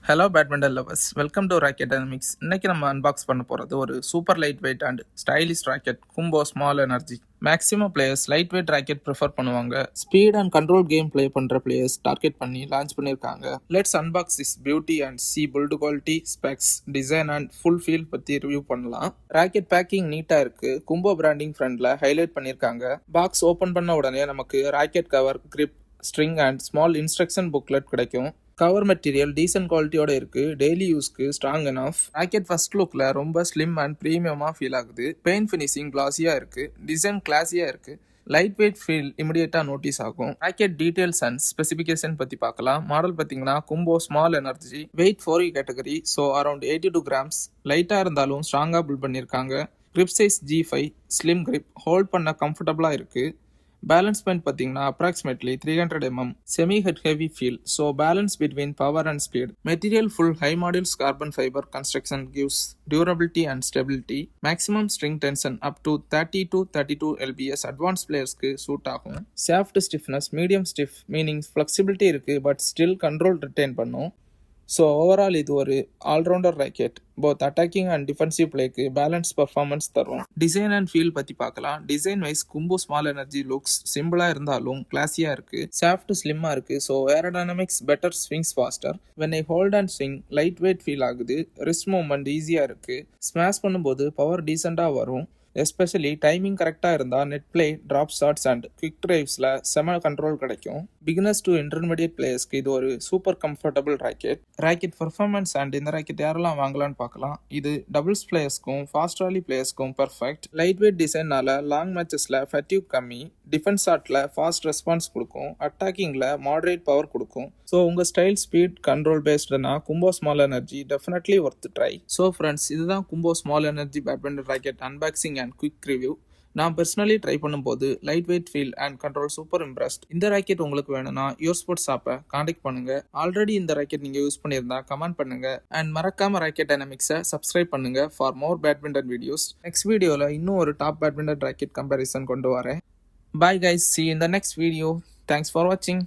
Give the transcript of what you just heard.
Hello badminton lovers, welcome to racket dynamics. இன்னைக்கு நம்ம unbox பண்ண போகிறது ஒரு super lightweight and stylish racket Kumpoo small energy. Maximum players lightweight racket prefer பண்ணுவாங்க. Speed and control game play பண்ணுற players target பண்ணி launch பண்ணியிருக்காங்க. Let's unbox this beauty and see build quality, specs, design and full feel பற்றி review பண்ணலாம். Racket packing நீட்டாக இருக்கு. Kumpoo branding ஃப்ரண்ட்ல highlight பண்ணியிருக்காங்க. பாக்ஸ் ஓப்பன் பண்ண உடனே நமக்கு rocket cover, grip, string and small instruction booklet கிடைக்கும். கவர் மெட்டீரியல் டீசென்ட் குவாலிட்டியோட இருக்கு. டெய்லி யூஸ்க்கு ஸ்ட்ராங் எனஃப். ராக்கெட் ஃபர்ஸ்ட் லுக்ல ரொம்ப ஸ்லிம் அண்ட் ப்ரீமியமா ஃபீல் ஆகுது. பெயிண்ட் ஃபினிஷிங் கிளாஸியா இருக்கு. டிசைன் கிளாஸியா இருக்கு. லைட் வெயிட் ஃபீல் இமிடியேட்டா நோட்டீஸ் ஆகும். ராக்கெட் டீடைல்ஸ் அண்ட் ஸ்பெசிஃபிகேஷன் பத்தி பார்க்கலாம். மாடல் பார்த்தீங்கன்னா Kumpoo small energy, weight 4 category, so around 82 grams. லைட்டா இருந்தாலும் ஸ்ட்ராங்கா பில்ட் பண்ணியிருக்காங்க. Grip size G5, slim grip, hold பண்ண கம்ஃபர்டபுளா இருக்கு. பேலன்ஸ் பாயிண்ட் பார்த்தீங்கன்னா approximately 300 mm, semi head heavy feel, so balance between power and speed. Material full high modulus carbon fibre construction gives durability and stability. Maximum string tension up to 30 to 32 lbs. Advance பிளேயர்ஸ்க்கு suit ஆகும். Soft stiffness medium stiff, meaning flexibility இருக்கு but still control retain பண்ணும். So overall இது ஒரு all rounder racket. Both attacking and defensive பிளேக்கு balance performance தரும். Design and feel பற்றி பார்க்கலாம். டிசைன் வைஸ் கும்போ ஸ்மால் எனர்ஜி லுக்ஸ் சிம்பிளாக இருந்தாலும் கிளாஸியாக இருக்கு. சாஃப்ட் ஸ்லிம்மாக இருக்கு. So aerodynamics better, swings faster. When I hold and swing light wait feel ஆகுது. ரிஸ்ட் மூவ்மெண்ட் ஈஸியாக இருக்கு. ஸ்மாஷ் பண்ணும்போது பவர் டீசெண்டாக வரும். எஸ்பெஷலி டைமிங் கரெக்டாக இருந்தால் net play, drop shots and quick டிரைவ்ஸில் செம கண்ட்ரோல் கிடைக்கும். பிகினர்ஸ் டு இன்டர்மீடியட் பிளேயர்ஸ்க்கு இது ஒரு super comfortable racket. Racket performance and இந்த ராக்கெட் யாரெல்லாம் வாங்கலாம்னு பார்க்கலாம். இது டபுள்ஸ் பிளேயர்ஸ்க்கும் ஃபாஸ்ட் ராலி பிளேயர்ஸ்க்கும் பர்ஃபெக்ட். லைட் வெயிட் டிசைனால லாங் மேட்சஸில் ஃபட்டிக் கம்மி, டிஃபென்ஸ் ஷாட்டில் ஃபாஸ்ட் ரெஸ்பான்ஸ் கொடுக்கும், அட்டாக்கிங்கில் மாடரேட் பவர் கொடுக்கும். ஸோ உங்கள் ஸ்டைல், ஸ்பீட், கண்ட்ரோல் பேஸ்டுனா Kumpoo small energy definitely worth try. So friends, இதுதான் Kumbho small energy badminton rocket unboxing and quick review. நான் பர்சனலி ட்ரை பண்ணும்போது light weight feel and control super impressed. இந்த rocket உங்களுக்கு வேணும்னா your sports ஆப்பை contact பண்ணுங்க. Already இந்த ராக்கெட் நீங்கள் யூஸ் பண்ணியிருந்தா கமெண்ட் பண்ணுங்க. அண்ட் மறக்காம ராக்கெட் டைனமிக்ஸை சப்ஸ்கிரைப் பண்ணுங்க for more badminton videos. Next வீடியோவில் இன்னும் ஒரு டாப் பேட்மிண்டன் ராக்கெட் கம்பேரிசன் கொண்டு வரேன். Bye guys, see you in the next video. Thanks for watching.